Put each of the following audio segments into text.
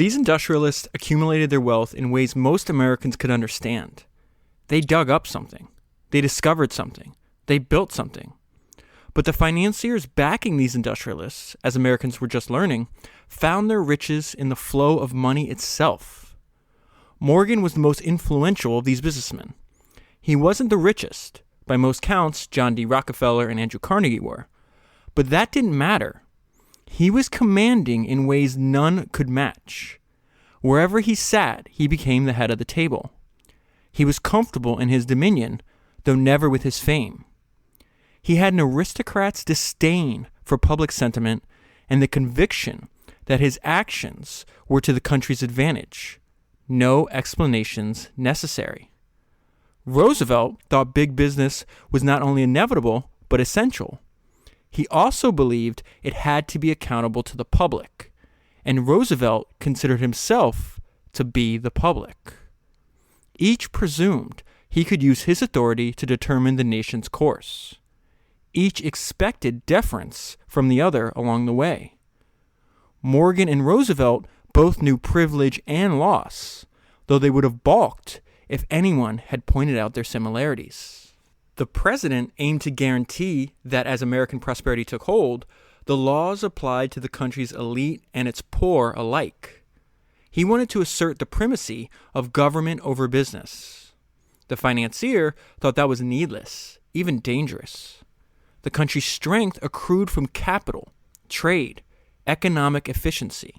These industrialists accumulated their wealth in ways most Americans could understand. They dug up something. They discovered something. They built something. But the financiers backing these industrialists, as Americans were just learning, found their riches in the flow of money itself. Morgan was the most influential of these businessmen. He wasn't the richest. By most counts, John D. Rockefeller and Andrew Carnegie were. But that didn't matter. He was commanding in ways none could match. Wherever he sat, he became the head of the table. He was comfortable in his dominion, though never with his fame. He had an aristocrat's disdain for public sentiment and the conviction that his actions were to the country's advantage. No explanations necessary. Roosevelt thought big business was not only inevitable, but essential. He also believed it had to be accountable to the public, and Roosevelt considered himself to be the public. Each presumed he could use his authority to determine the nation's course. Each expected deference from the other along the way. Morgan and Roosevelt both knew privilege and loss, though they would have balked if anyone had pointed out their similarities. The president aimed to guarantee that as American prosperity took hold, the laws applied to the country's elite and its poor alike. He wanted to assert the primacy of government over business. The financier thought that was needless, even dangerous. The country's strength accrued from capital, trade, economic efficiency.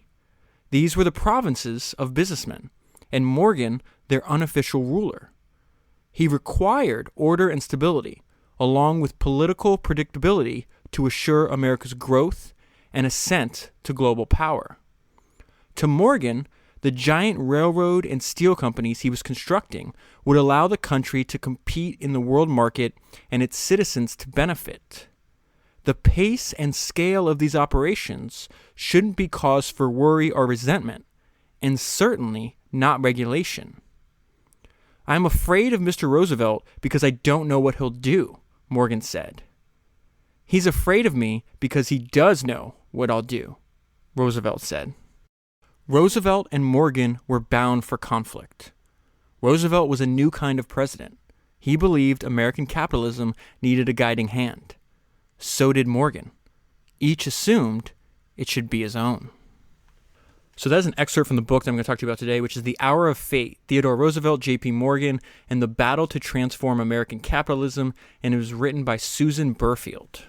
These were the provinces of businessmen, and Morgan their unofficial ruler. He required order and stability, along with political predictability, to assure America's growth and ascent to global power. To Morgan, the giant railroad and steel companies he was constructing would allow the country to compete in the world market and its citizens to benefit. The pace and scale of these operations shouldn't be cause for worry or resentment, and certainly not regulation. "I'm afraid of Mr. Roosevelt because I don't know what he'll do," Morgan said. "He's afraid of me because he does know what I'll do," Roosevelt said. Roosevelt and Morgan were bound for conflict. Roosevelt was a new kind of president. He believed American capitalism needed a guiding hand. So did Morgan. Each assumed it should be his own. So that's an excerpt from the book that I'm going to talk to you about today, which is The Hour of Fate, Theodore Roosevelt, J.P. Morgan, and the Battle to Transform American Capitalism, and it was written by Susan Berfield.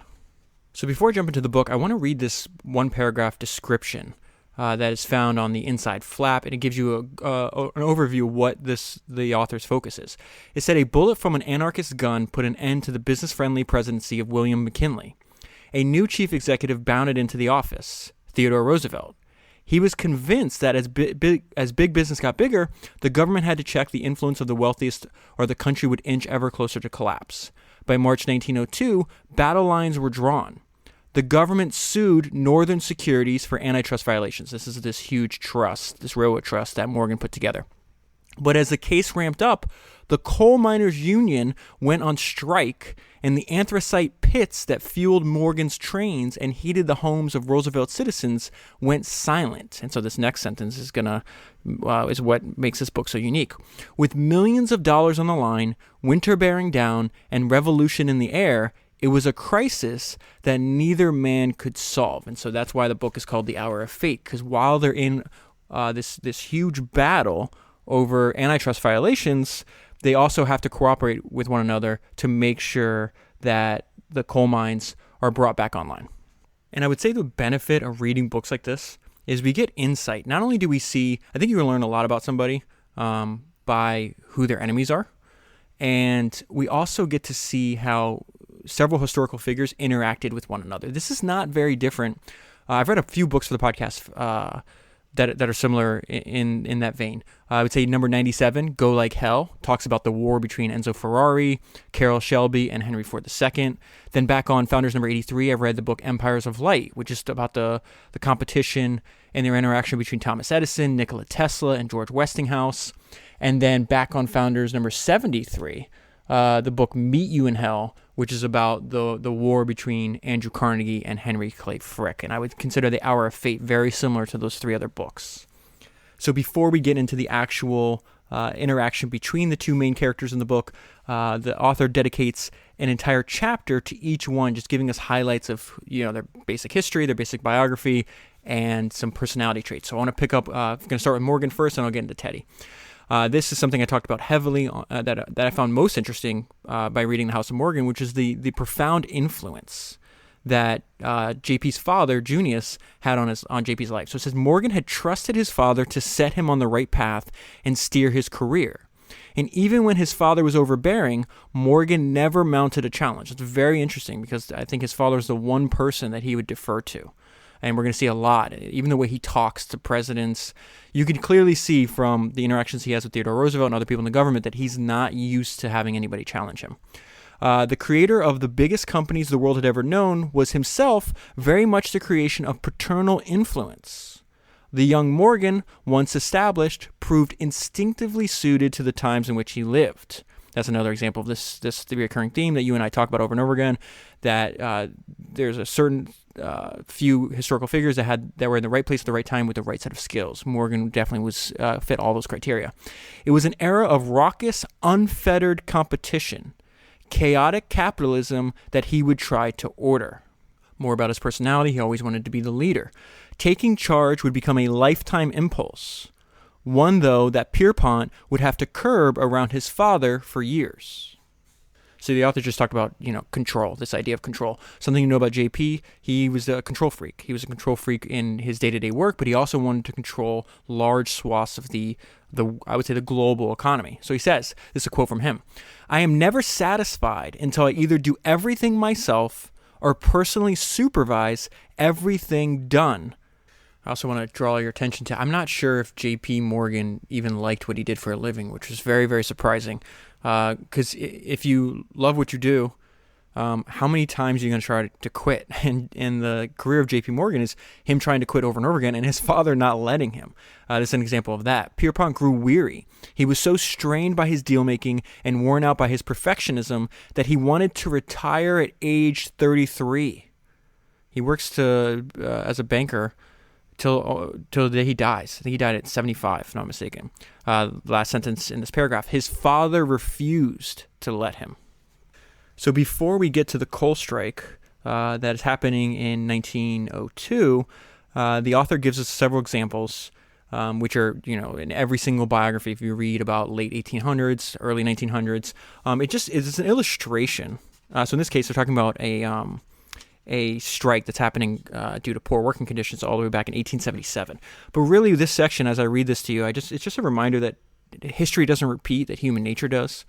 So before I jump into the book, I want to read this one-paragraph description that is found on the inside flap, and it gives you an overview of what the author's focus is. It said, "A bullet from an anarchist gun put an end to the business-friendly presidency of William McKinley. A new chief executive bounded into the office, Theodore Roosevelt. He was convinced that as big business got bigger, the government had to check the influence of the wealthiest or the country would inch ever closer to collapse. By March 1902, battle lines were drawn. The government sued Northern Securities for antitrust violations." This is this huge trust, this railroad trust that Morgan put together. "But as the case ramped up, the coal miners' union went on strike, and the anthracite pits that fueled Morgan's trains and heated the homes of Roosevelt's citizens went silent." And so this next sentence is is what makes this book so unique. "With millions of dollars on the line, winter bearing down, and revolution in the air, it was a crisis that neither man could solve." And so that's why the book is called The Hour of Fate, because while they're in this huge battle over antitrust violations, they also have to cooperate with one another to make sure that the coal mines are brought back online. And I would say the benefit of reading books like this is we get insight. Not only do we see, I think you can learn a lot about somebody by who their enemies are, and we also get to see how several historical figures interacted with one another. This is not very different. I've read a few books for the podcast that are similar in that vein. I would say number 97, Go Like Hell, talks about the war between Enzo Ferrari, Carroll Shelby, and Henry Ford II. Then back on Founders number 83, I've read the book Empires of Light, which is about the competition and their interaction between Thomas Edison, Nikola Tesla, and George Westinghouse. And then back on Founders number 73, the book Meet You in Hell, which is about the war between Andrew Carnegie and Henry Clay Frick. And I would consider The Hour of Fate very similar to those three other books. So before we get into the actual interaction between the two main characters in the book, the author dedicates an entire chapter to each one, just giving us highlights of their basic history, their basic biography, and some personality traits. So I want to pick up. I'm going to start with Morgan first, and I'll get into Teddy. This is something I talked about heavily that I found most interesting by reading The House of Morgan, which is the profound influence that JP's father, Junius, had on JP's life. So it says Morgan had trusted his father to set him on the right path and steer his career. And even when his father was overbearing, Morgan never mounted a challenge. It's very interesting because I think his father is the one person that he would defer to. And we're going to see a lot, even the way he talks to presidents. You can clearly see from the interactions he has with Theodore Roosevelt and other people in the government that he's not used to having anybody challenge him. The creator of the biggest companies the world had ever known was himself very much the creation of paternal influence. The young Morgan, once established, proved instinctively suited to the times in which he lived. That's another example of this recurring theme that you and I talk about over and over again, that there's a certain few historical figures that were in the right place at the right time with the right set of skills. Morgan definitely was fit all those criteria. It was an era of raucous, unfettered competition, chaotic capitalism that he would try to order. More about his personality, he always wanted to be the leader. Taking charge would become a lifetime impulse, one, though, that Pierpont would have to curb around his father for years. So the author just talked about, control, this idea of control. Something you know about JP, he was a control freak. He was a control freak in his day-to-day work, but he also wanted to control large swaths of the global economy. So he says, this is a quote from him, "I am never satisfied until I either do everything myself or personally supervise everything done." I also want to draw your attention to, I'm not sure if J.P. Morgan even liked what he did for a living, which was very, very surprising. Because if you love what you do, how many times are you going to try to quit? And the career of J.P. Morgan is him trying to quit over and over again, and his father not letting him. This is an example of that. Pierpont grew weary. He was so strained by his deal-making and worn out by his perfectionism that he wanted to retire at age 33. He works as a banker till the day he dies. I think he died at 75, if not mistaken. Last sentence in this paragraph, his father refused to let him. So before we get to the coal strike that is happening in 1902, the author gives us several examples, which are, in every single biography, if you read about late 1800s, early 1900s, it's an illustration. So in this case, they're talking about a strike that's happening due to poor working conditions all the way back in 1877. But really, this section, as I read this to you, it's just a reminder that history doesn't repeat, that human nature does,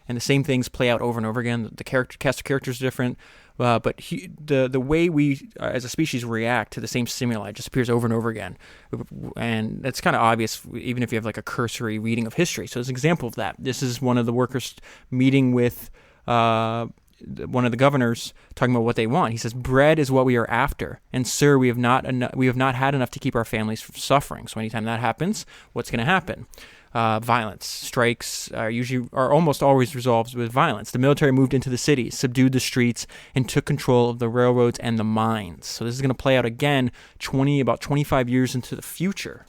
and the same things play out over and over again. The cast of characters are different, but the way we, as a species, react to the same stimuli just appears over and over again, and that's kind of obvious even if you have like a cursory reading of history. So as an example of that, this is one of the workers meeting with one of the governors, talking about what they want. He says, "Bread is what we are after, and sir, we have not had enough to keep our families from suffering." So anytime that happens, what's going to happen? Violence. Strikes are almost always resolved with violence. The military moved into the cities, subdued the streets, and took control of the railroads and the mines. So this is going to play out again about 25 years into the future.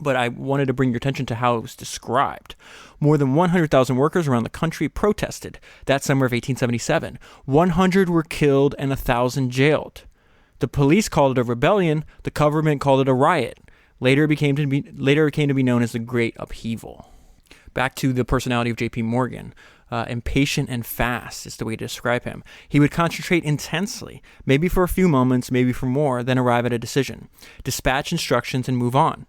But I wanted to bring your attention to how it was described. More than 100,000 workers around the country protested that summer of 1877. 100 were killed and 1,000 jailed. The police called it a rebellion. The government called it a riot. Later it came to be known as the Great Upheaval. Back to the personality of J.P. Morgan. Impatient and fast is the way to describe him. He would concentrate intensely, maybe for a few moments, maybe for more, then arrive at a decision, dispatch instructions, and move on.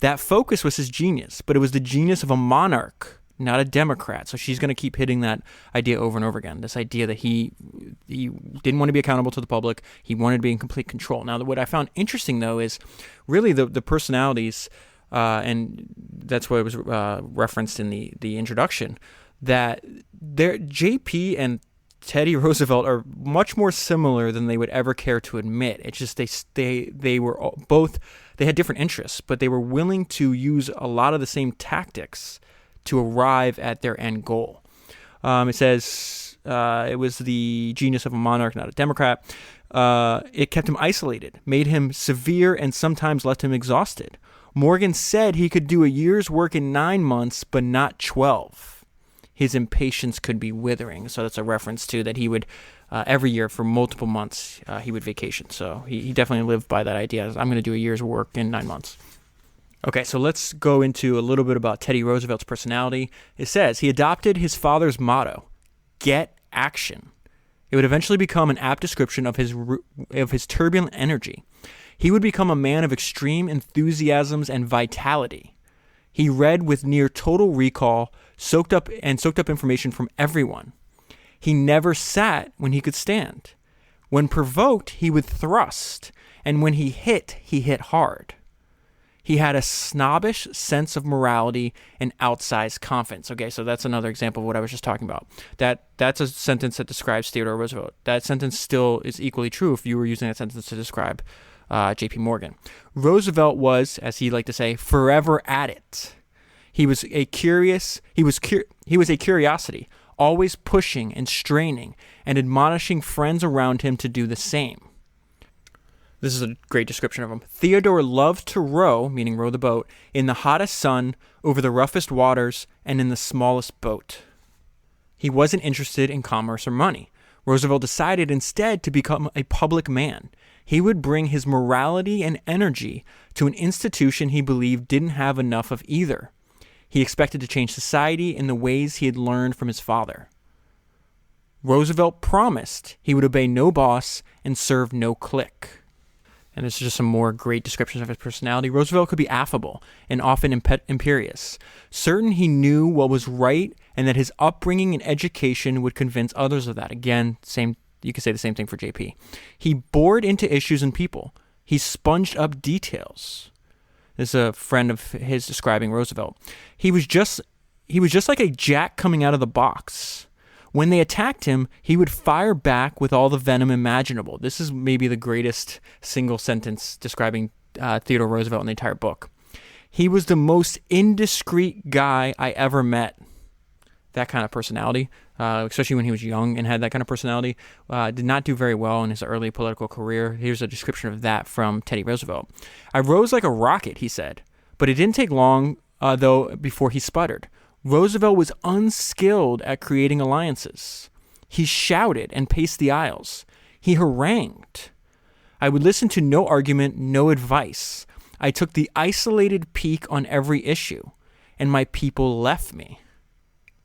That focus was his genius, but it was the genius of a monarch, not a democrat. So she's going to keep hitting that idea over and over again, this idea that he didn't want to be accountable to the public. He wanted to be in complete control. Now, what I found interesting, though, is really the personalities, and that's what was referenced in the introduction, that JP and Teddy Roosevelt are much more similar than they would ever care to admit. It's just they were both, they had different interests, but they were willing to use a lot of the same tactics to arrive at their end goal. It says it was the genius of a monarch, not a democrat. It kept him isolated, made him severe, and sometimes left him exhausted. Morgan said he could do a year's work in 9 months, but not 12. His impatience could be withering. So that's a reference to that he would, every year for multiple months, he would vacation. So he definitely lived by that idea. I'm going to do a year's work in 9 months. Okay, so let's go into a little bit about Teddy Roosevelt's personality. It says he adopted his father's motto, get action. It would eventually become an apt description of his turbulent energy. He would become a man of extreme enthusiasms and vitality. He read with near total recall, soaked up information from everyone. He never sat when he could stand. When provoked, he would thrust, and when he hit hard. He had a snobbish sense of morality and outsized confidence. Okay, so that's another example of what I was just talking about. That's a sentence that describes Theodore Roosevelt. That sentence still is equally true if you were using that sentence to describe J.P. Morgan. Roosevelt was, as he liked to say, forever at it. He was a curiosity, always pushing and straining and admonishing friends around him to do the same. This is a great description of him. Theodore loved to row, meaning row the boat, in the hottest sun, over the roughest waters, and in the smallest boat. He wasn't interested in commerce or money. Roosevelt decided instead to become a public man. He would bring his morality and energy to an institution he believed didn't have enough of either. He expected to change society in the ways he had learned from his father. Roosevelt promised he would obey no boss and serve no clique. And this is just some more great descriptions of his personality. Roosevelt could be affable and often imperious, certain he knew what was right and that his upbringing and education would convince others of that. Again, you could say the same thing for JP. He bored into issues and people. He sponged up details. This is a friend of his describing Roosevelt. He was just like a jack coming out of the box. When they attacked him, he would fire back with all the venom imaginable. This is maybe the greatest single sentence describing Theodore Roosevelt in the entire book. He was the most indiscreet guy I ever met. That kind of personality, especially when he was young and had that kind of personality, did not do very well in his early political career. Here's a description of that from Teddy Roosevelt. I rose like a rocket, he said, but it didn't take long, though, before he sputtered. Roosevelt was unskilled at creating alliances. He shouted and paced the aisles. He harangued. I would listen to no argument, no advice. I took the isolated peak on every issue, and my people left me.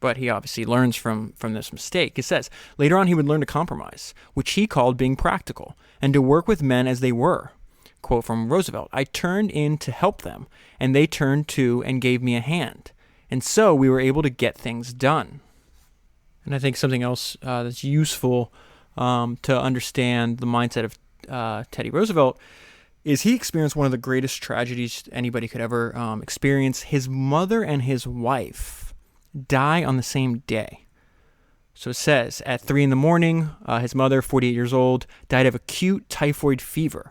But he obviously learns from this mistake. It says, later on he would learn to compromise, which he called being practical, and to work with men as they were. Quote from Roosevelt, I turned in to help them, and they turned to and gave me a hand. And so we were able to get things done. And I think something else that's useful to understand the mindset of Teddy Roosevelt is he experienced one of the greatest tragedies anybody could ever experience. His mother and his wife die on the same day. So it says, at 3 a.m, his mother, 48 years old, died of acute typhoid fever.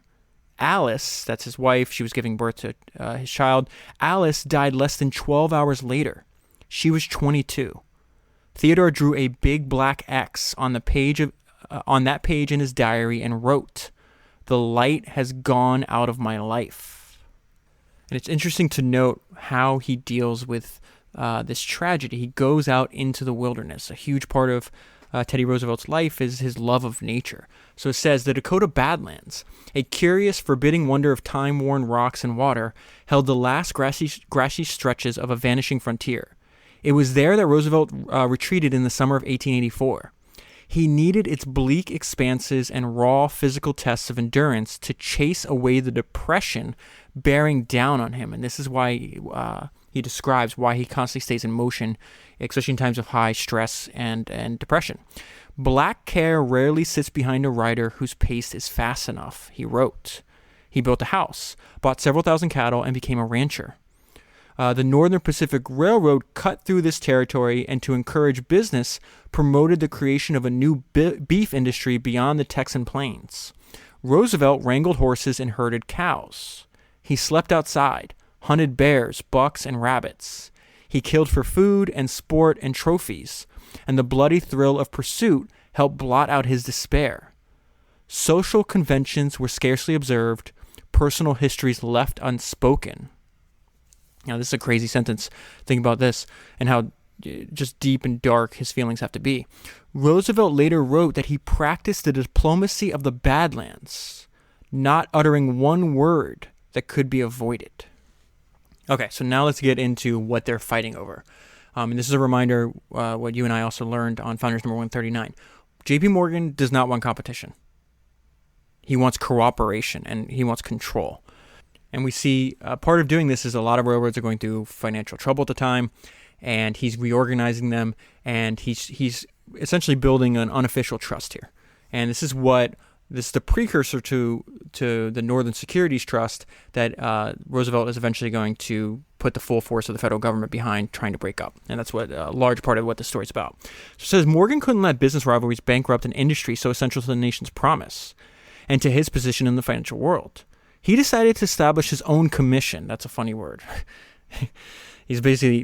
Alice, that's his wife, she was giving birth to his child. Alice died less than 12 hours later. She was 22. Theodore drew a big black X on that page in his diary and wrote, "The light has gone out of my life." And it's interesting to note how he deals with this tragedy. He goes out into the wilderness. A huge part of Teddy Roosevelt's life is his love of nature. So it says, the Dakota Badlands, a curious, forbidding wonder of time-worn rocks and water, held the last grassy stretches of a vanishing frontier. It was there that Roosevelt retreated in the summer of 1884. He needed its bleak expanses and raw physical tests of endurance to chase away the depression bearing down on him. And this is why he describes why he constantly stays in motion, especially in times of high stress and depression. Black care rarely sits behind a rider whose pace is fast enough, he wrote. He built a house, bought several thousand cattle, and became a rancher. The Northern Pacific Railroad cut through this territory and to encourage business, promoted the creation of a new beef industry beyond the Texan plains. Roosevelt wrangled horses and herded cows. He slept outside, hunted bears, bucks, and rabbits. He killed for food and sport and trophies, and the bloody thrill of pursuit helped blot out his despair. Social conventions were scarcely observed, personal histories left unspoken. Now, this is a crazy sentence. Think about this and how just deep and dark his feelings have to be. Roosevelt later wrote that he practiced the diplomacy of the Badlands, not uttering one word that could be avoided. Okay, so now let's get into what they're fighting over. And this is a reminder, what you and I also learned on Founders number 139. JP Morgan does not want competition. He wants cooperation and he wants control. And we see part of doing this is a lot of railroads are going through financial trouble at the time, and he's reorganizing them, and he's essentially building an unofficial trust here. And this is the precursor to the Northern Securities Trust that Roosevelt is eventually going to put the full force of the federal government behind trying to break up. And that's what a large part of what the story's about. So it says Morgan couldn't let business rivalries bankrupt an industry so essential to the nation's promise and to his position in the financial world. He decided to establish his own commission. That's a funny word. He's basically,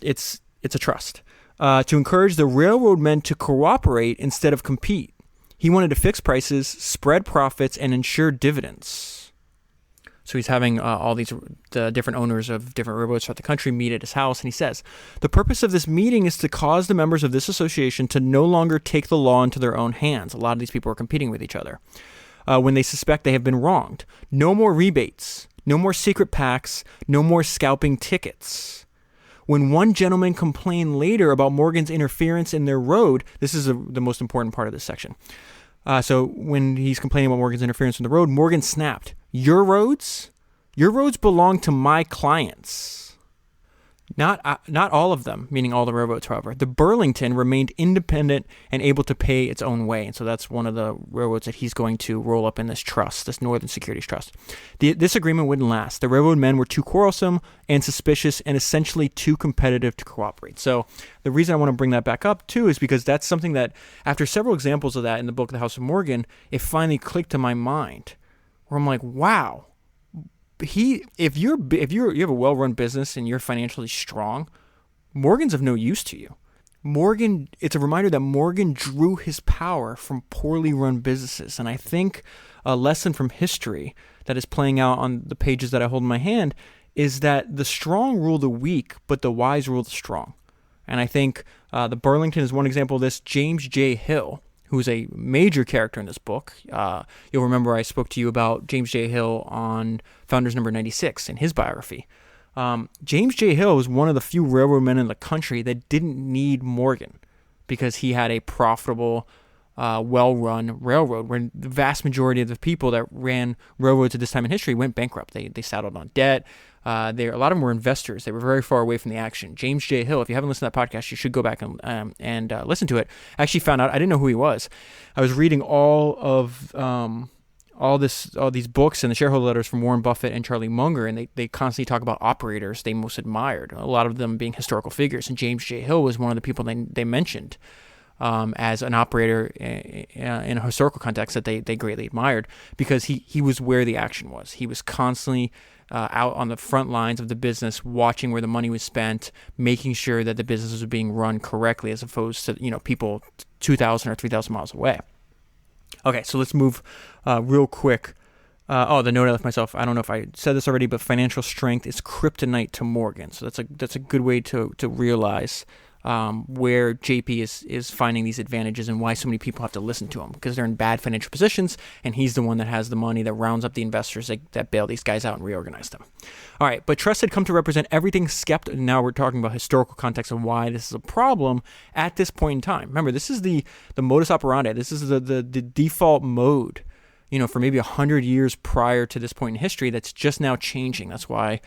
it's a trust. To encourage the railroad men to cooperate instead of compete. He wanted to fix prices, spread profits, and ensure dividends. So he's having all the different owners of different railroads throughout the country meet at his house, and he says, the purpose of this meeting is to cause the members of this association to no longer take the law into their own hands. A lot of these people are competing with each other. When they suspect they have been wronged. No more rebates, no more secret pacts, no more scalping tickets. When one gentleman complained later about Morgan's interference in their road, this is the most important part of this section. So when he's complaining about Morgan's interference in the road, Morgan snapped, Your roads belong to my clients. Not all of them, meaning all the railroads, however. The Burlington remained independent and able to pay its own way. And so that's one of the railroads that he's going to roll up in this trust, this Northern Securities Trust. This agreement wouldn't last. The railroad men were too quarrelsome and suspicious and essentially too competitive to cooperate. So the reason I want to bring that back up, too, is because that's something that, after several examples of that in the book, The House of Morgan, it finally clicked to my mind, where I'm like, wow. If you have a well-run business and you're financially strong, Morgan's of no use to you. It's a reminder that Morgan drew his power from poorly run businesses. And I think a lesson from history that is playing out on the pages that I hold in my hand is that the strong rule the weak, but the wise rule the strong. And I think the Burlington is one example of this. James J. Hill, who's a major character in this book. You'll remember I spoke to you about James J. Hill on Founders number 96 in his biography. James J. Hill was one of the few railroad men in the country that didn't need Morgan because he had a profitable, well-run railroad where the vast majority of the people that ran railroads at this time in history went bankrupt. They saddled on debt. A lot of them were investors. They were very far away from the action. James J. Hill, if you haven't listened to that podcast, you should go back and listen to it. I actually found out, I didn't know who he was. I was reading all these books and the shareholder letters from Warren Buffett and Charlie Munger, and they constantly talk about operators they most admired, a lot of them being historical figures. And James J. Hill was one of the people they mentioned as an operator in a historical context that they greatly admired because he was where the action was. He was constantly out on the front lines of the business, watching where the money was spent, making sure that the business was being run correctly as opposed to people 2,000 or 3,000 miles away. Okay, so let's move real quick. The note I left myself, I don't know if I said this already, but financial strength is kryptonite to Morgan. So that's a good way to realize where JP is finding these advantages and why so many people have to listen to him because they're in bad financial positions, and he's the one that has the money that rounds up the investors that bail these guys out and reorganize them. All right, but trust had come to represent everything skeptical. Now we're talking about historical context of why this is a problem at this point in time. Remember, this is the modus operandi. This is the default mode, for maybe 100 years prior to this point in history that's just now changing. That's why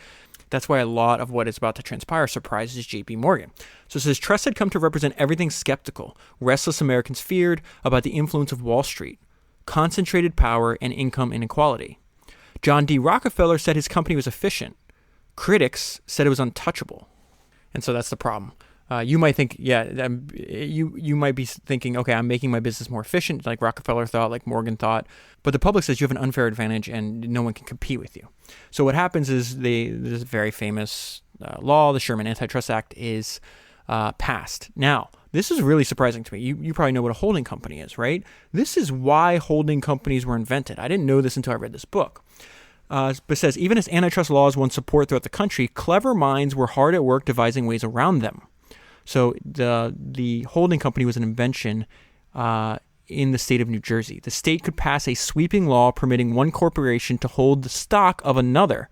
a lot of what is about to transpire surprises J.P. Morgan. So it says, trust had come to represent everything skeptical, restless Americans feared about the influence of Wall Street, concentrated power, and income inequality. John D. Rockefeller said his company was efficient. Critics said it was untouchable. And so that's the problem. You might think, you might be thinking, okay, I'm making my business more efficient, like Rockefeller thought, like Morgan thought. But the public says you have an unfair advantage and no one can compete with you. So what happens is there's a very famous law, the Sherman Antitrust Act, is passed. Now, this is really surprising to me. You probably know what a holding company is, right? This is why holding companies were invented. I didn't know this until I read this book. But says, even as antitrust laws won support throughout the country, clever minds were hard at work devising ways around them. So the holding company was an invention in the state of New Jersey. The state could pass a sweeping law permitting one corporation to hold the stock of another.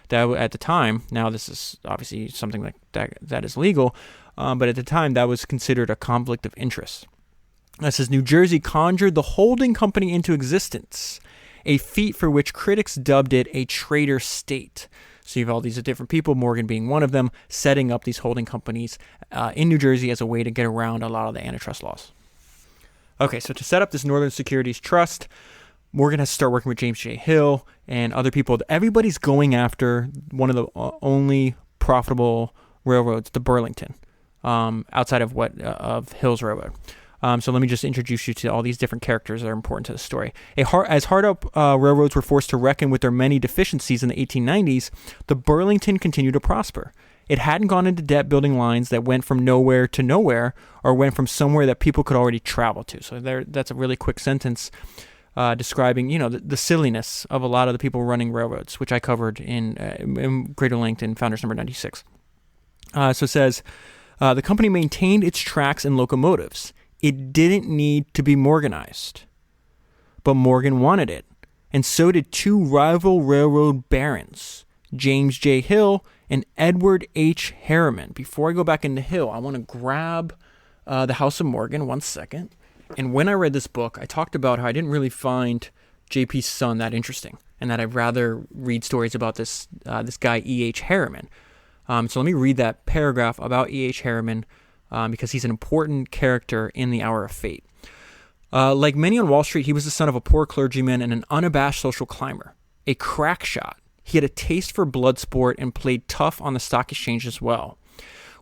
That at the time, now this is obviously something like that is legal, but at the time that was considered a conflict of interest. It says New Jersey conjured the holding company into existence, a feat for which critics dubbed it a traitor state. So you have all these different people, Morgan being one of them, setting up these holding companies in New Jersey as a way to get around a lot of the antitrust laws. Okay, so to set up this Northern Securities Trust, Morgan has to start working with James J. Hill and other people. Everybody's going after one of the only profitable railroads, the Burlington, outside of Hill's railroad. So let me just introduce you to all these different characters that are important to the story. As hard-up railroads were forced to reckon with their many deficiencies in the 1890s, the Burlington continued to prosper. It hadn't gone into debt building lines that went from nowhere to nowhere or went from somewhere that people could already travel to. So that's a really quick sentence describing, the silliness of a lot of the people running railroads, which I covered in greater length in Founders number 96. So it says, the company maintained its tracks and locomotives. It didn't need to be Morganized, but Morgan wanted it, and so did two rival railroad barons, James J. Hill and Edward H. Harriman. Before I go back into Hill, I want to grab the House of Morgan 1 second. And when I read this book, I talked about how I didn't really find JP's son that interesting, and that I'd rather read stories about this guy E.H. Harriman. So let me read that paragraph about E.H. Harriman, because he's an important character in the Hour of Fate. Like many on Wall Street, he was the son of a poor clergyman and an unabashed social climber, a crack shot. He had a taste for blood sport and played tough on the stock exchange as well.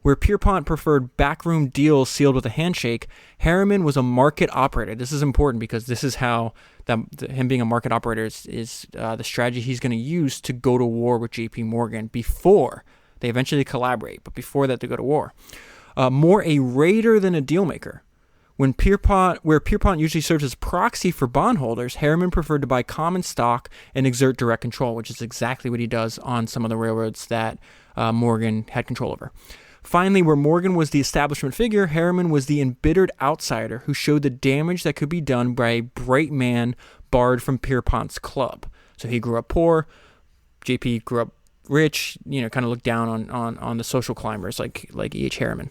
Where Pierpont preferred backroom deals sealed with a handshake, Harriman was a market operator. This is important because this is how him being a market operator is the strategy he's going to use to go to war with J.P. Morgan before they eventually collaborate, but before that they go to war. More a raider than a deal maker. Where Pierpont usually serves as proxy for bondholders, Harriman preferred to buy common stock and exert direct control, which is exactly what he does on some of the railroads that Morgan had control over. Finally, where Morgan was the establishment figure, Harriman was the embittered outsider who showed the damage that could be done by a bright man barred from Pierpont's club. So he grew up poor, JP grew up rich, kind of looked down on the social climbers like E.H. Harriman.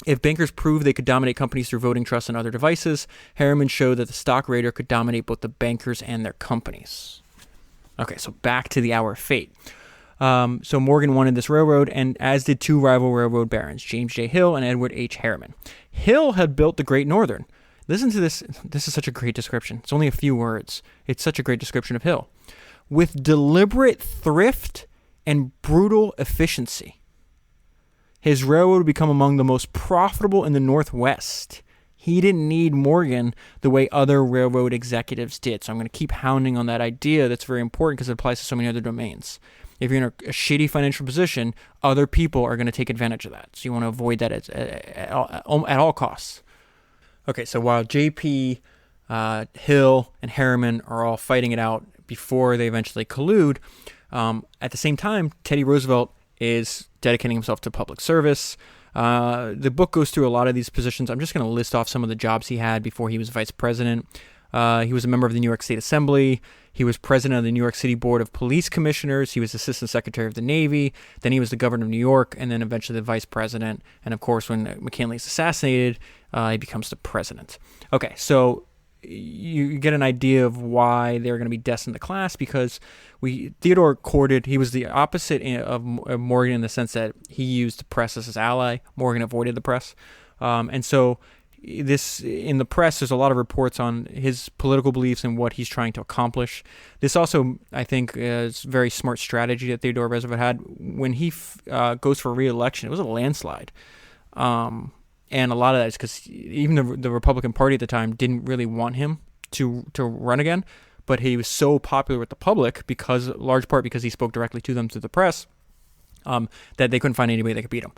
If bankers proved they could dominate companies through voting trusts and other devices, Harriman showed that the stock raider could dominate both the bankers and their companies. Okay, so back to the Hour of Fate. So Morgan wanted this railroad, and as did two rival railroad barons, James J. Hill and Edward H. Harriman. Hill had built the Great Northern. Listen to this. This is such a great description. It's only a few words. It's such a great description of Hill. With deliberate thrift and brutal efficiency, his railroad would become among the most profitable in the Northwest. He didn't need Morgan the way other railroad executives did. So I'm going to keep hounding on that idea. That's very important because it applies to so many other domains. If you're in a shitty financial position, other people are going to take advantage of that. So you want to avoid that at all costs. Okay, so while JP, Hill, and Harriman are all fighting it out before they eventually collude, at the same time, Teddy Roosevelt is dedicating himself to public service. The book goes through a lot of these positions. I'm just going to list off some of the jobs he had before he was vice president. He was a member of the New York State Assembly. He was president of the New York City Board of Police Commissioners. He was assistant secretary of the Navy. Then he was the governor of New York, and then eventually the vice president. And of course, when McKinley is assassinated, he becomes the president. Okay, so you get an idea of why they're going to be destined to class, because Theodore courted, he was the opposite of Morgan in the sense that he used the press as his ally. Morgan avoided the press. And so this, in the press, there's a lot of reports on his political beliefs and what he's trying to accomplish. This also, I think, is a very smart strategy that Theodore Roosevelt had. When he goes for re-election, it was a landslide. And a lot of that is because even the Republican Party at the time didn't really want him to run again, but he was so popular with the public large part because he spoke directly to them through the press, that they couldn't find anybody that could beat him.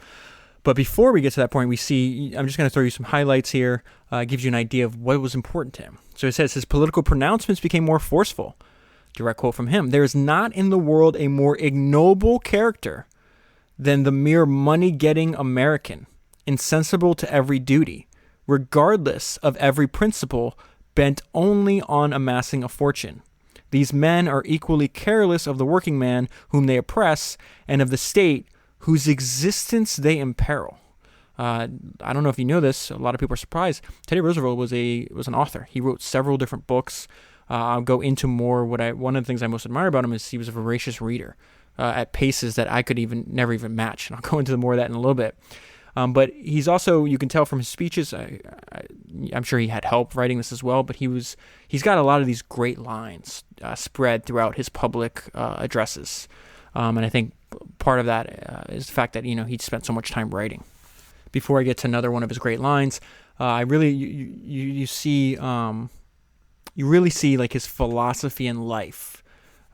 But before we get to that point, we see, I'm just going to throw you some highlights here, gives you an idea of what was important to him. So it says his political pronouncements became more forceful. Direct quote from him. There is not in the world a more ignoble character than the mere money-getting American, insensible to every duty, regardless of every principle, bent only on amassing a fortune. These men are equally careless of the working man whom they oppress and of the state whose existence they imperil. I don't know if you know this. A lot of people are surprised. Teddy Roosevelt was an author. He wrote several different books. I'll go into more. One of the things I most admire about him is he was a voracious reader at paces that I could never even match. And I'll go into more of that in a little bit. But he's also, you can tell from his speeches, I'm sure he had help writing this as well, but he's got a lot of these great lines spread throughout his public addresses. And I think part of that is the fact that, he'd spent so much time writing. Before I get to another one of his great lines, you really see like his philosophy in life.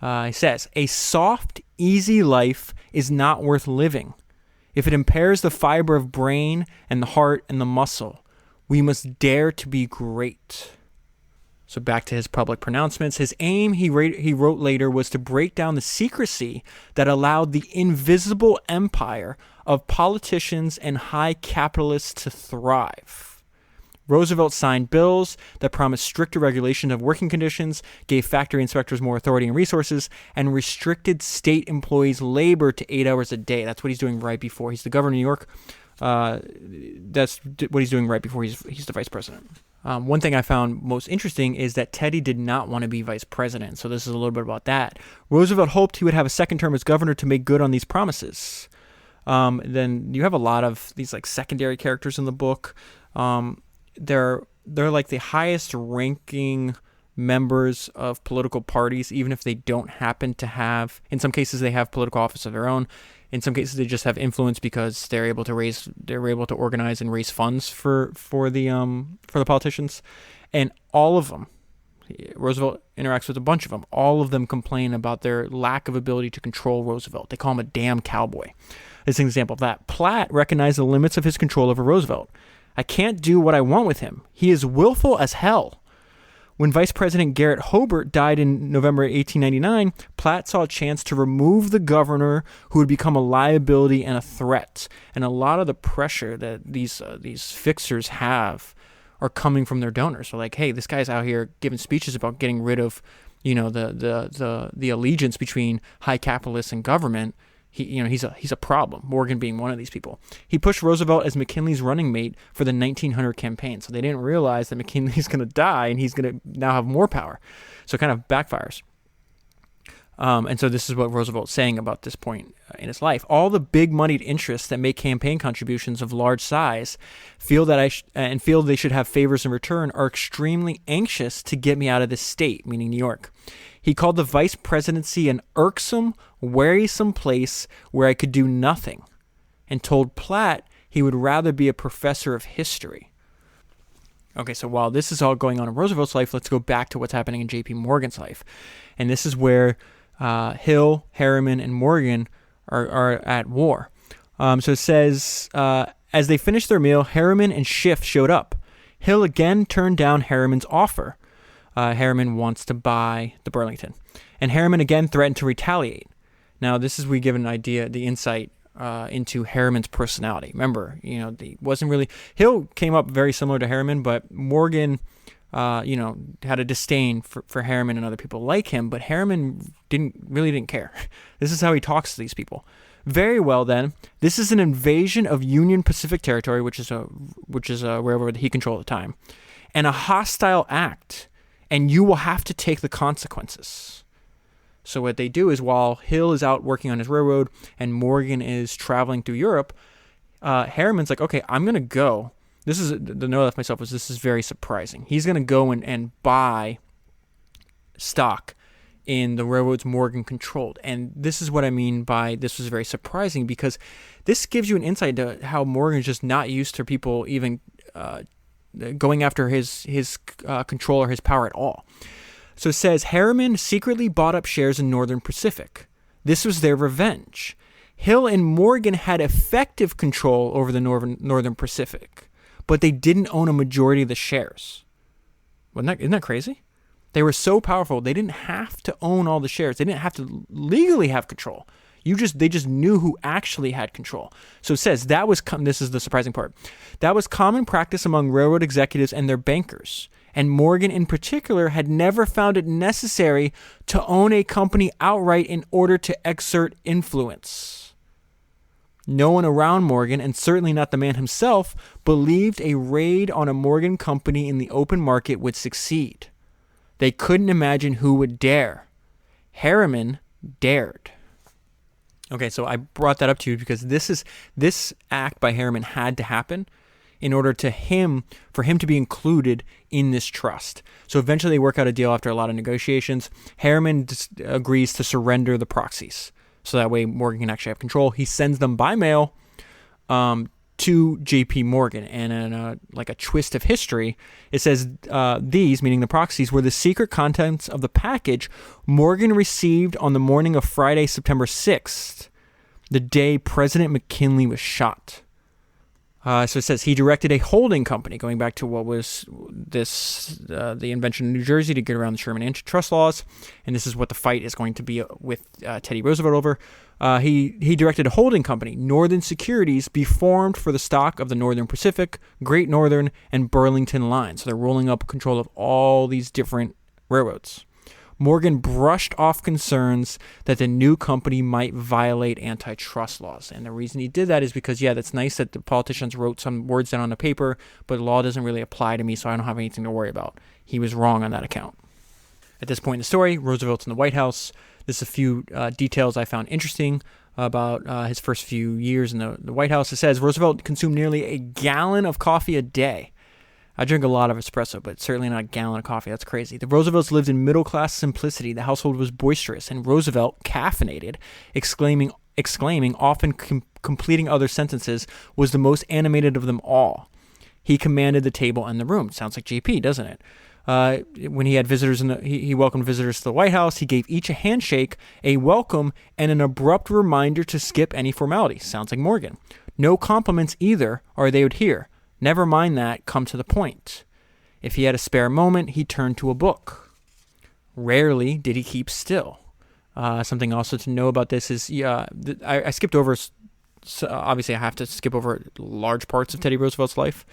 He says, "A soft, easy life is not worth living. If it impairs the fiber of brain and the heart and the muscle, we must dare to be great." So back to his public pronouncements. His aim, he wrote later, was to break down the secrecy that allowed the invisible empire of politicians and high capitalists to thrive. Roosevelt signed bills that promised stricter regulation of working conditions, gave factory inspectors more authority and resources, and restricted state employees' labor to 8 hours a day. That's what he's doing right before he's the governor of New York. That's what he's doing right before he's the vice president. One thing I found most interesting is that Teddy did not want to be vice president. So this is a little bit about that. Roosevelt hoped he would have a second term as governor to make good on these promises. Then you have a lot of these like secondary characters in the book. They're like the highest ranking members of political parties, even if they don't happen to have, in some cases they have political office of their own. In some cases they just have influence because they're able to organize and raise funds for the politicians. And all of them, Roosevelt interacts with a bunch of them. All of them complain about their lack of ability to control Roosevelt. They call him a damn cowboy. This is an example of that. Platt recognized the limits of his control over Roosevelt. "I can't do what I want with him. He is willful as hell." When Vice President Garrett Hobart died in November 1899, Platt saw a chance to remove the governor who would become a liability and a threat. And a lot of the pressure that these fixers have are coming from their donors. So like, hey, this guy's out here giving speeches about getting rid of, the allegiance between high capitalists and government. He's a problem. Morgan being one of these people. He pushed Roosevelt as McKinley's running mate for the 1900 campaign. So they didn't realize that McKinley's going to die and he's going to now have more power. So it kind of backfires. And so this is what Roosevelt's saying about this point in his life. "All the big moneyed interests that make campaign contributions of large size feel they should have favors in return are extremely anxious to get me out of this state," meaning New York. He called the vice presidency an irksome, wearisome place where I could do nothing, and told Platt he would rather be a professor of history. Okay, so while this is all going on in Roosevelt's life, let's go back to what's happening in J.P. Morgan's life. And this is where Hill, Harriman, and Morgan are at war. So it says, as they finished their meal, Harriman and Schiff showed up. Hill again turned down Harriman's offer. Harriman wants to buy the Burlington. And Harriman again threatened to retaliate. Now, this is we give an idea, the insight into Harriman's personality. Remember, Hill came up very similar to Harriman, but Morgan, had a disdain for Harriman and other people like him, but Harriman didn't care. This is how he talks to these people. "Very well, then. This is an invasion of Union Pacific Territory, which is a railroad that he controlled at the time, and a hostile act, and you will have to take the consequences." So what they do is while Hill is out working on his railroad and Morgan is traveling through Europe, Harriman's like, okay, I'm going to go. This is the note I left myself was this is very surprising. He's going to go and buy stock in the railroads Morgan controlled. And this is what I mean by this was very surprising, because this gives you an insight to how Morgan's just not used to people even going after his control or his power at all. So it says, Harriman secretly bought up shares in Northern Pacific. This was their revenge. Hill and Morgan had effective control over the Northern Pacific, but they didn't own a majority of the shares. Isn't that crazy? They were so powerful, they didn't have to own all the shares. They didn't have to legally have control. They just knew who actually had control. So it says this is the surprising part. That was common practice among railroad executives and their bankers. And Morgan in particular had never found it necessary to own a company outright in order to exert influence. No one around Morgan, and certainly not the man himself, believed a raid on a Morgan company in the open market would succeed. They couldn't imagine who would dare. Harriman dared. Okay, so I brought that up to you because this act by Harriman had to happen in order for him to be included in this trust. So eventually they work out a deal after a lot of negotiations. Harriman agrees to surrender the proxies. So that way Morgan can actually have control. He sends them by mail to J.P. Morgan. And in a twist of history, it says these, meaning the proxies, were the secret contents of the package Morgan received on the morning of Friday, September 6th, the day President McKinley was shot. So it says he directed a holding company, going back to what was the invention in New Jersey to get around the Sherman antitrust laws, and this is what the fight is going to be with Teddy Roosevelt over. He directed a holding company, Northern Securities, be formed for the stock of the Northern Pacific, Great Northern, and Burlington lines. So they're rolling up control of all these different railroads. Morgan brushed off concerns that the new company might violate antitrust laws. And the reason he did that is because, that's nice that the politicians wrote some words down on the paper, but law doesn't really apply to me, so I don't have anything to worry about. He was wrong on that account. At this point in the story, Roosevelt's in the White House. This is a few details I found interesting about his first few years in the White House. It says Roosevelt consumed nearly a gallon of coffee a day. I drink a lot of espresso, but certainly not a gallon of coffee. That's crazy. The Roosevelts lived in middle-class simplicity. The household was boisterous, and Roosevelt, caffeinated, exclaiming, often completing other sentences, was the most animated of them all. He commanded the table and the room. Sounds like JP, doesn't it? When he had visitors, he welcomed visitors to the White House. He gave each a handshake, a welcome, and an abrupt reminder to skip any formality. Sounds like Morgan. No compliments either, or they would hear. Never mind that, come to the point. If he had a spare moment, he turned to a book. Rarely did he keep still. Something also to know about this is, I skipped over, so obviously I have to skip over large parts of Teddy Roosevelt's life.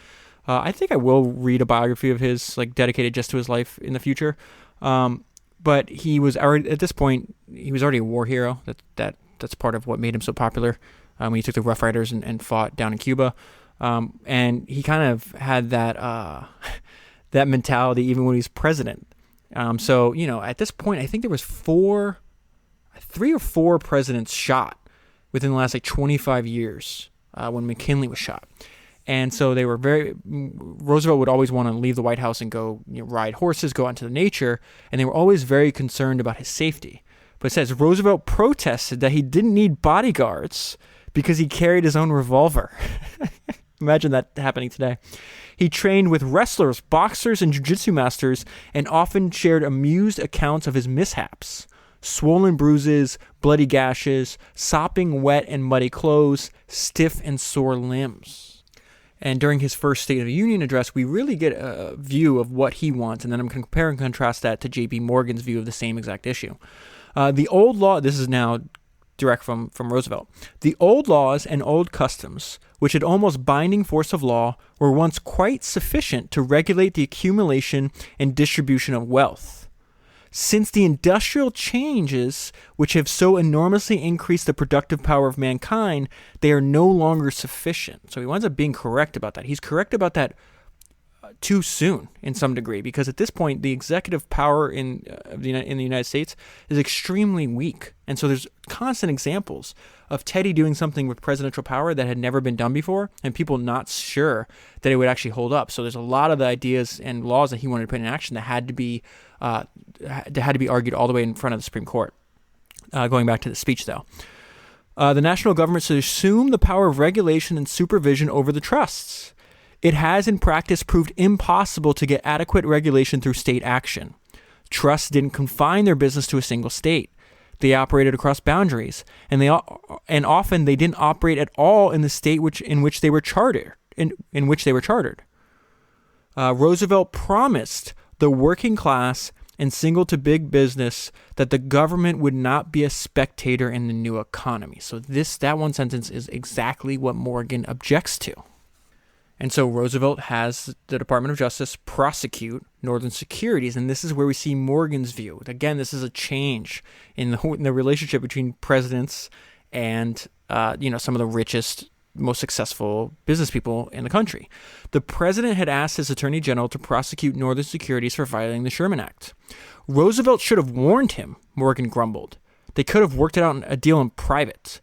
I think I will read a biography of his, dedicated just to his life in the future. But he was already, at this point, he was already a war hero. That's part of what made him so popular. When he took the Rough Riders and fought down in Cuba. And he kind of had that that mentality even when he was president. So at this point, I think there was 3 or 4 presidents shot within the last 25 years when McKinley was shot. And so they were Roosevelt would always want to leave the White House and go ride horses, go out into the nature, and they were always very concerned about his safety. But it says Roosevelt protested that he didn't need bodyguards because he carried his own revolver. Imagine that happening today. He trained with wrestlers, boxers, and jiu-jitsu masters, and often shared amused accounts of his mishaps. Swollen bruises, bloody gashes, sopping wet and muddy clothes, stiff and sore limbs. And during his first State of the Union address, we really get a view of what he wants, and then I'm going to compare and contrast that to J.P. Morgan's view of the same exact issue. The old law, this is now direct from Roosevelt. The old laws and old customs, which had almost binding force of law, were once quite sufficient to regulate the accumulation and distribution of wealth. Since the industrial changes, which have so enormously increased the productive power of mankind, they are no longer sufficient. So he winds up being correct about that. He's correct about that too soon in some degree, because at this point the executive power in the United States is extremely weak, and so there's constant examples of Teddy doing something with presidential power that had never been done before, and people not sure that it would actually hold up. So there's a lot of the ideas and laws that he wanted to put in action that had to be argued all the way in front of the Supreme Court. Going back to the speech, though. The national government should assume the power of regulation and supervision over the trusts. It has in practice proved impossible to get adequate regulation through state action. Trusts didn't confine their business to a single state. They operated across boundaries, and often they didn't operate at all in the state in which they were chartered. Roosevelt promised the working class and signaled to big business that the government would not be a spectator in the new economy. So that one sentence is exactly what Morgan objects to. And so Roosevelt has the Department of Justice prosecute Northern Securities, and this is where we see Morgan's view. Again, this is a change in the relationship between presidents and some of the richest, most successful business people in the country. The president had asked his attorney general to prosecute Northern Securities for violating the Sherman Act. Roosevelt should have warned him, Morgan grumbled. They could have worked out a deal in private.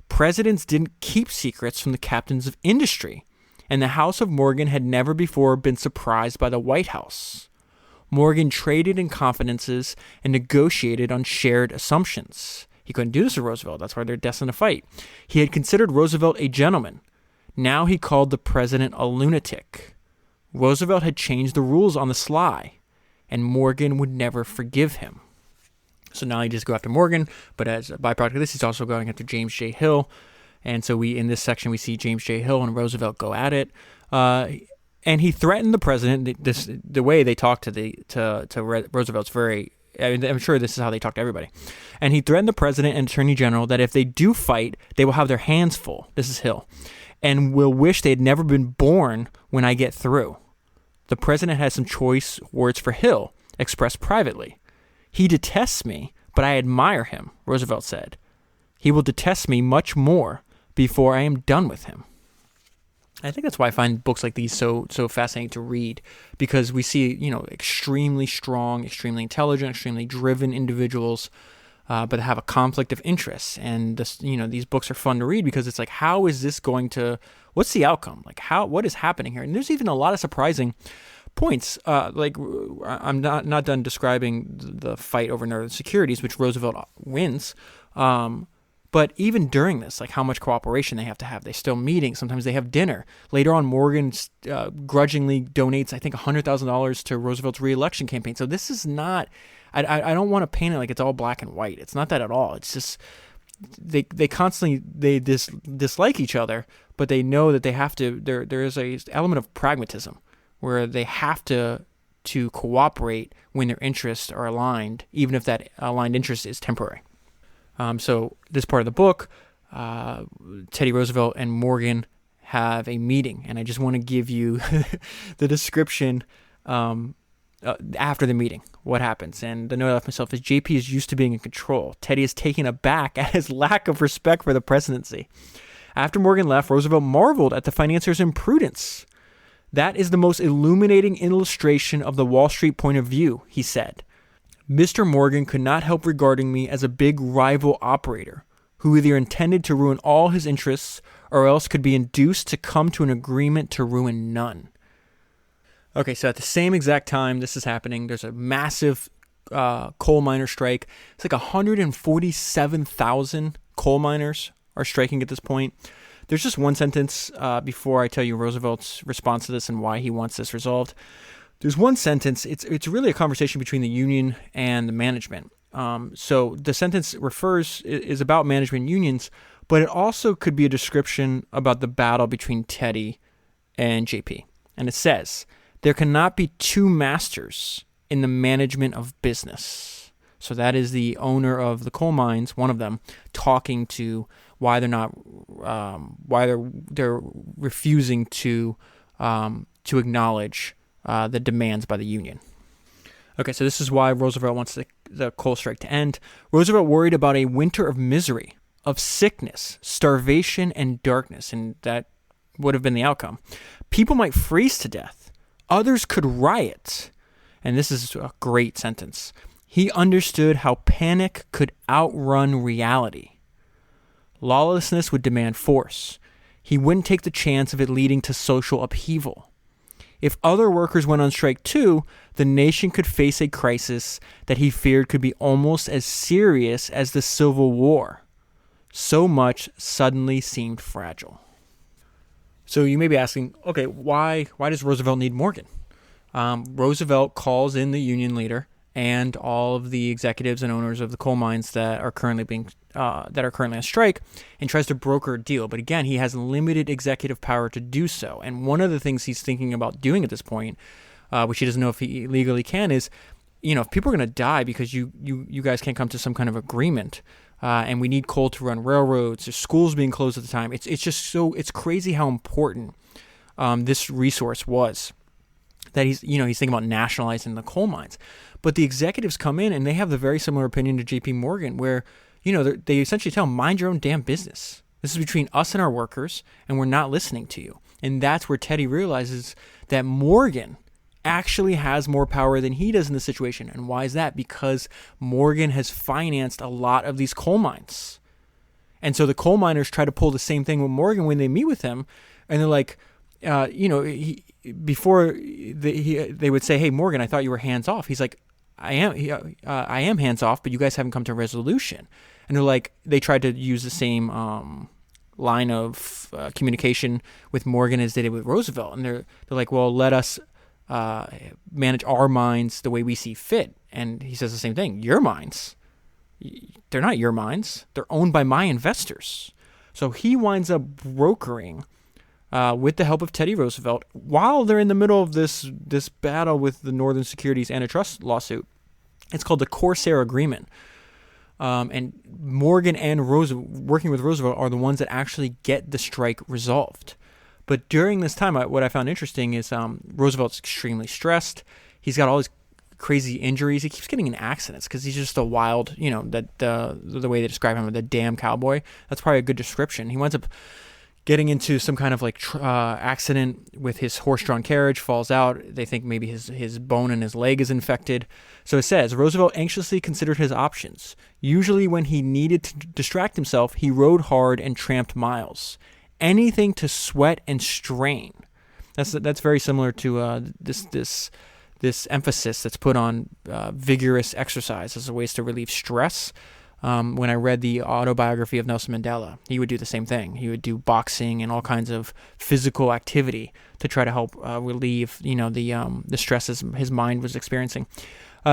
Presidents didn't keep secrets from the captains of industry, and the House of Morgan had never before been surprised by the White House. Morgan traded in confidences and negotiated on shared assumptions. He couldn't do this with Roosevelt. That's why they're destined to fight. He had considered Roosevelt a gentleman. Now he called the president a lunatic. Roosevelt had changed the rules on the sly, and Morgan would never forgive him. So now he just go after Morgan, but as a byproduct of this, he's also going after James J. Hill. And so in this section, we see James J. Hill and Roosevelt go at it. And he threatened the president. The way they talk to Roosevelt's very... I'm sure this is how they talk to everybody. And he threatened the president and attorney general that if they do fight, they will have their hands full. This is Hill. And will wish they had never been born when I get through. The president has some choice words for Hill, expressed privately. He detests me, but I admire him, Roosevelt said. He will detest me much more before I am done with him. I think that's why I find books like these so fascinating to read, because we see, extremely strong, extremely intelligent, extremely driven individuals, but have a conflict of interests. And these books are fun to read because it's like, how is this going to? What's the outcome? Like, what is happening here? And there's even a lot of surprising points. Like I'm not done describing the fight over Northern Securities, which Roosevelt wins. But even during this, like how much cooperation they have to have. They're still meeting. Sometimes they have dinner. Later on, Morgan grudgingly donates, I think, $100,000 to Roosevelt's re-election campaign. So this is not, I don't want to paint it like it's all black and white. It's not that at all. It's just, they constantly, dislike each other, but they know that they have to, there is a element of pragmatism where they have to cooperate when their interests are aligned, even if that aligned interest is temporary. So this part of the book, Teddy Roosevelt and Morgan have a meeting, and I just want to give you the description after the meeting, what happens. And the note I left myself is JP is used to being in control. Teddy is taken aback at his lack of respect for the presidency. After Morgan left, Roosevelt marveled at the financier's imprudence. That is the most illuminating illustration of the Wall Street point of view, he said. Mr. Morgan could not help regarding me as a big rival operator who either intended to ruin all his interests or else could be induced to come to an agreement to ruin none. Okay, so at the same exact time this is happening, there's a massive coal miner strike. It's like 147,000 coal miners are striking at this point. There's just one sentence before I tell you Roosevelt's response to this and why he wants this resolved. There's one sentence. It's really a conversation between the union and the management. So the sentence is about management unions, but it also could be a description about the battle between Teddy and JP. And it says, there cannot be two masters in the management of business. So that is the owner of the coal mines, one of them, talking to why they're refusing to acknowledge the demands by the union. Okay, so this is why Roosevelt wants the coal strike to end. Roosevelt worried about a winter of misery, of sickness, starvation, and darkness, and that would have been the outcome. People might freeze to death. Others could riot. And this is a great sentence. He understood how panic could outrun reality. Lawlessness would demand force. He wouldn't take the chance of it leading to social upheaval. If other workers went on strike too, the nation could face a crisis that he feared could be almost as serious as the Civil War. So much suddenly seemed fragile. So you may be asking, okay, why does Roosevelt need Morgan? Roosevelt calls in the union leader and all of the executives and owners of the coal mines that are currently on strike, and tries to broker a deal. But again, he has limited executive power to do so. And one of the things he's thinking about doing at this point, which he doesn't know if he legally can, is if people are going to die because you guys can't come to some kind of agreement, and we need coal to run railroads, there's schools being closed at the time. It's just it's crazy how important this resource was. That he's thinking about nationalizing the coal mines. But the executives come in and they have the very similar opinion to J.P. Morgan, where, they essentially tell them, mind your own damn business. This is between us and our workers, and we're not listening to you. And that's where Teddy realizes that Morgan actually has more power than he does in this situation. And why is that? Because Morgan has financed a lot of these coal mines. And so the coal miners try to pull the same thing with Morgan when they meet with him. And they're like, before they would say, hey, Morgan, I thought you were hands off. He's like, I am hands off, but you guys haven't come to a resolution. And they're like, they tried to use the same line of communication with Morgan as they did with Roosevelt. And they're like, well, let us manage our mines the way we see fit. And he says the same thing. Your mines, they're not your mines. They're owned by my investors. So he winds up brokering with the help of Teddy Roosevelt, while they're in the middle of this battle with the Northern Securities antitrust lawsuit. It's called the Corsair Agreement. And Morgan and working with Roosevelt are the ones that actually get the strike resolved. But during this time, what I found interesting is Roosevelt's extremely stressed. He's got all these crazy injuries. He keeps getting in accidents because he's just a wild, that the way they describe him, the damn cowboy. That's probably a good description. He winds up getting into some kind of accident with his horse-drawn carriage, falls out. They think maybe his bone in his leg is infected. So it says, Roosevelt anxiously considered his options. Usually when he needed to distract himself, he rode hard and tramped miles. Anything to sweat and strain. That's very similar to this emphasis that's put on vigorous exercise as a ways to relieve stress. When I read the autobiography of Nelson Mandela, he would do the same thing. He would do boxing and all kinds of physical activity to try to help relieve, the stresses his mind was experiencing.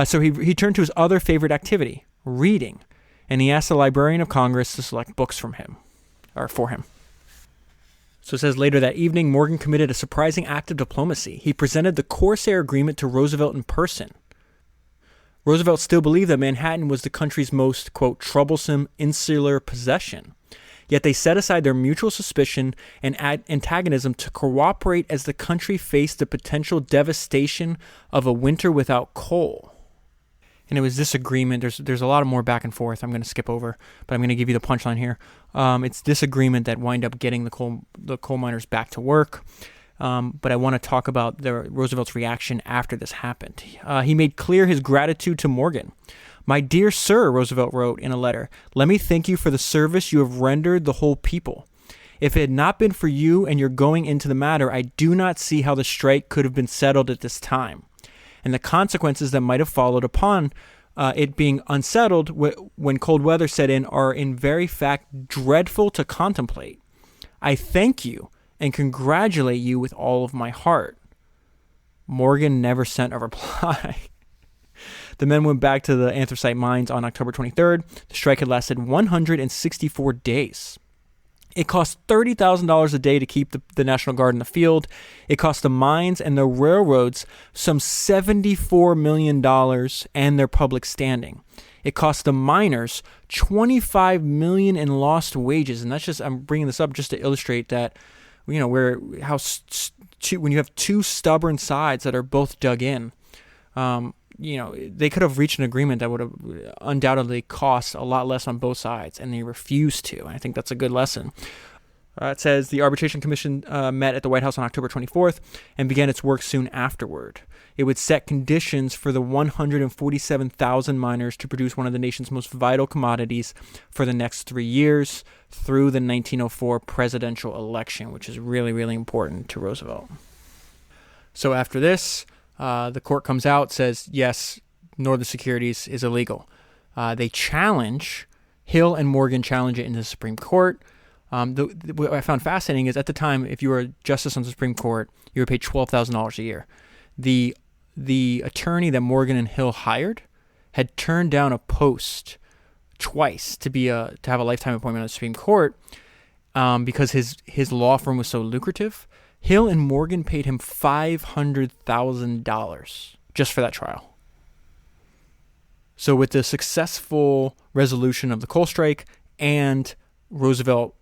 So he turned to his other favorite activity, reading, and he asked the Librarian of Congress to select books for him. So it says later that evening, Morgan committed a surprising act of diplomacy. He presented the Corsair Agreement to Roosevelt in person. Roosevelt still believed that Manhattan was the country's most, quote, troublesome insular possession. Yet they set aside their mutual suspicion and antagonism to cooperate as the country faced the potential devastation of a winter without coal. And it was this agreement. There's a lot of more back and forth I'm going to skip over, but I'm going to give you the punchline here. It's this agreement that wind up getting the coal miners back to work. But I want to talk about Roosevelt's reaction after this happened. He made clear his gratitude to Morgan. My dear sir, Roosevelt wrote in a letter, let me thank you for the service you have rendered the whole people. If it had not been for you and your going into the matter, I do not see how the strike could have been settled at this time. And the consequences that might have followed upon it being unsettled when cold weather set in are in very fact dreadful to contemplate. I thank you and congratulate you with all of my heart. Morgan never sent a reply. The men went back to the anthracite mines on October 23rd. The strike had lasted 164 days. It cost $30,000 a day to keep the National Guard in the field. It cost the mines and the railroads some $74 million and their public standing. It cost the miners $25 million in lost wages. And I'm bringing this up just to illustrate that, when you have two stubborn sides that are both dug in, they could have reached an agreement that would have undoubtedly cost a lot less on both sides, and they refused to. I think that's a good lesson. It says the Arbitration Commission met at the White House on October 24th and began its work soon afterward. It would set conditions for the 147,000 miners to produce one of the nation's most vital commodities for the next 3 years through the 1904 presidential election, which is really, really important to Roosevelt. So after this, the court comes out, says, yes, Northern Securities is illegal. They challenge, Hill and Morgan challenge it in the Supreme Court. What I found fascinating is at the time, if you were a justice on the Supreme Court, you were paid $12,000 a year. The attorney that Morgan and Hill hired had turned down a post twice to have a lifetime appointment on the Supreme Court because his law firm was so lucrative. Hill and Morgan paid him $500,000 just for that trial. So with the successful resolution of the coal strike and Roosevelt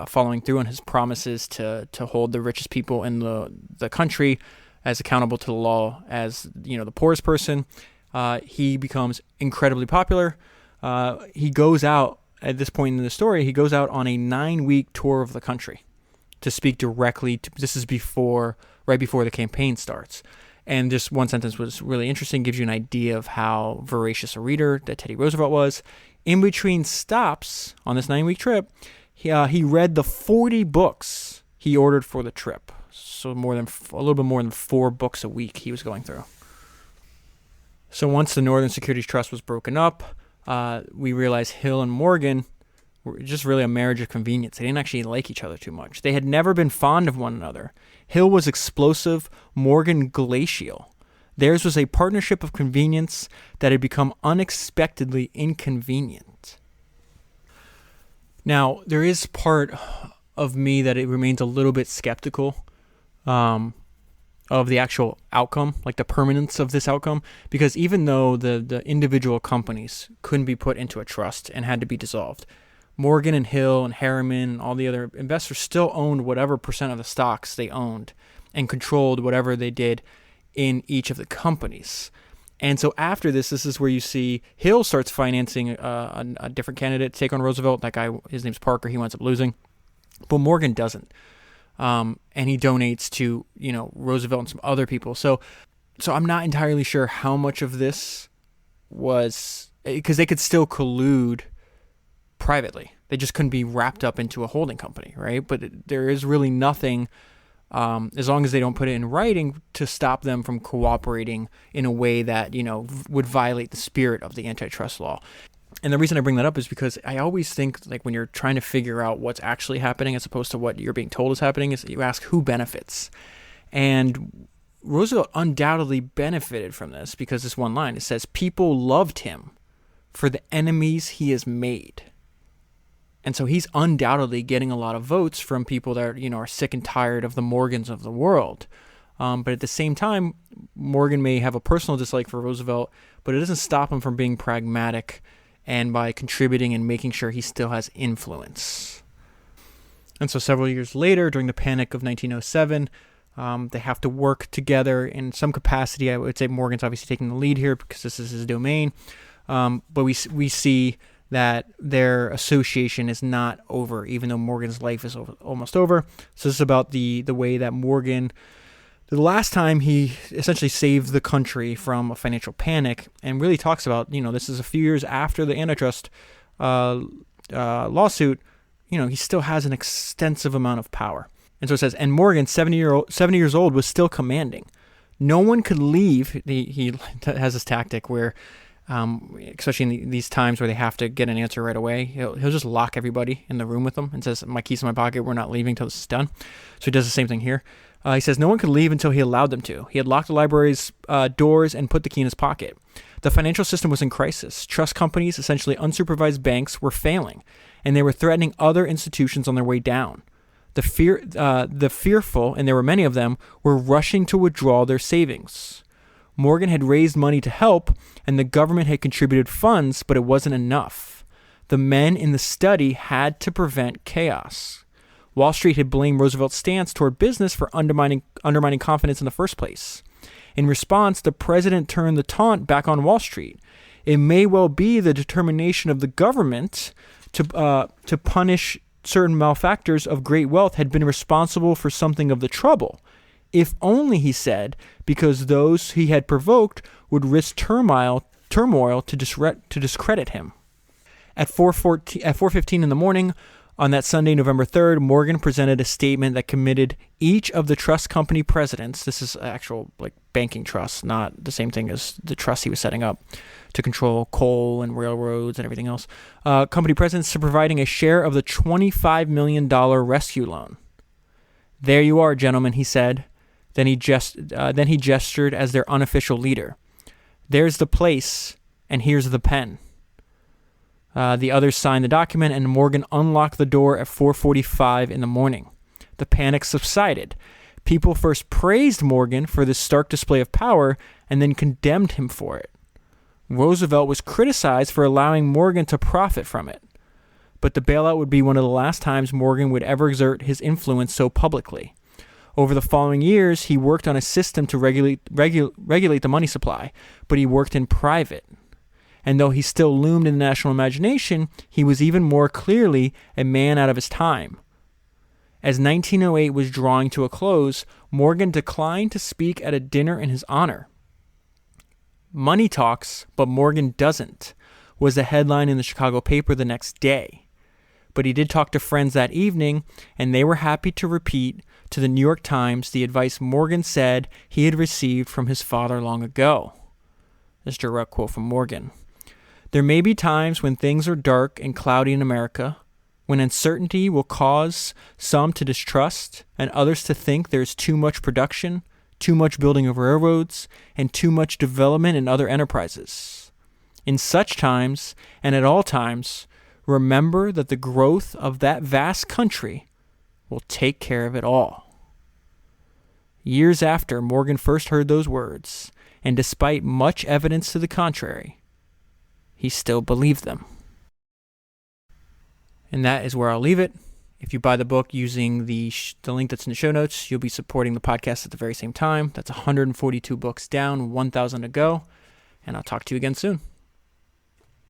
following through on his promises to hold the richest people in the country as accountable to the law as, the poorest person, he becomes incredibly popular. He goes out, at this point in the story, he goes out on a 9-week tour of the country to speak directly to, this is right before the campaign starts. And just one sentence was really interesting, gives you an idea of how voracious a reader that Teddy Roosevelt was. In between stops on this 9-week trip, he read the 40 books he ordered for the trip. So a little bit more than 4 books a week he was going through. So once the Northern Securities Trust was broken up, we realized Hill and Morgan were just really a marriage of convenience. They didn't actually like each other too much. They had never been fond of one another. Hill was explosive, Morgan glacial. Theirs was a partnership of convenience that had become unexpectedly inconvenient. Now, there is part of me that it remains a little bit skeptical of the actual outcome, like the permanence of this outcome, because even though the individual companies couldn't be put into a trust and had to be dissolved, Morgan and Hill and Harriman and all the other investors still owned whatever percent of the stocks they owned and controlled whatever they did in each of the companies. And so after this is where you see Hill starts financing a different candidate to take on Roosevelt. That guy, his name's Parker, he winds up losing. But Morgan doesn't. And he donates to, Roosevelt and some other people. So I'm not entirely sure how much of this was, because they could still collude privately. They just couldn't be wrapped up into a holding company, right? But there is really nothing, as long as they don't put it in writing, to stop them from cooperating in a way that, would violate the spirit of the antitrust law. And the reason I bring that up is because I always think, like, when you're trying to figure out what's actually happening as opposed to what you're being told is happening, is that you ask who benefits. And Roosevelt undoubtedly benefited from this, because this one line, it says, people loved him for the enemies he has made. And so he's undoubtedly getting a lot of votes from people that are sick and tired of the Morgans of the world. But at the same time, Morgan may have a personal dislike for Roosevelt, but it doesn't stop him from being pragmatic and by contributing and making sure he still has influence. And so several years later, during the Panic of 1907, they have to work together in some capacity. I would say Morgan's obviously taking the lead here because this is his domain. But we see that their association is not over, even though Morgan's life is almost over. So this is about the way that Morgan, the last time he essentially saved the country from a financial panic, and really talks about, this is a few years after the antitrust lawsuit, he still has an extensive amount of power. And so it says, and Morgan, 70 years old, was still commanding. No one could leave. He has this tactic where, especially in these times where they have to get an answer right away, he'll just lock everybody in the room with him and says, my keys in my pocket, we're not leaving till this is done. So he does the same thing here. He says no one could leave until he allowed them to. He had locked the library's doors and put the key in his pocket. The financial system was in crisis. Trust companies, essentially unsupervised banks, were failing, and they were threatening other institutions on their way down. The fearful, and there were many of them, were rushing to withdraw their savings. Morgan had raised money to help, and the government had contributed funds, but it wasn't enough. The men in the study had to prevent chaos. Wall Street had blamed Roosevelt's stance toward business for undermining confidence in the first place. In response, the president turned the taunt back on Wall Street. It may well be the determination of the government to punish certain malefactors of great wealth had been responsible for something of the trouble. If only, he said, because those he had provoked would risk turmoil to discredit him. At 4:15 in the morning, on that Sunday, November 3rd, Morgan presented a statement that committed each of the trust company presidents, this is actual banking trust, not the same thing as the trust he was setting up to control coal and railroads and everything else, company presidents to providing a share of the $25 million rescue loan. There you are, gentlemen, he said. Then he gestured as their unofficial leader. There's the place, and here's the pen. The others signed the document, and Morgan unlocked the door at 4:45 in the morning. The panic subsided. People first praised Morgan for this stark display of power and then condemned him for it. Roosevelt was criticized for allowing Morgan to profit from it, but the bailout would be one of the last times Morgan would ever exert his influence so publicly. Over the following years, he worked on a system to regulate the money supply, but he worked in private. And though he still loomed in the national imagination, he was even more clearly a man out of his time. As 1908 was drawing to a close, Morgan declined to speak at a dinner in his honor. "Money talks, but Morgan doesn't," was the headline in the Chicago paper the next day. But he did talk to friends that evening, and they were happy to repeat to the New York Times the advice Morgan said he had received from his father long ago. This is a direct quote from Morgan. "There may be times when things are dark and cloudy in America, when uncertainty will cause some to distrust and others to think there's too much production, too much building of railroads, and too much development in other enterprises. In such times, and at all times, remember that the growth of that vast country will take care of it all." Years after Morgan first heard those words, and despite much evidence to the contrary, he still believed them. And that is where I'll leave it. If you buy the book using the link that's in the show notes, you'll be supporting the podcast at the very same time. That's 142 books down, 1,000 to go. And I'll talk to you again soon.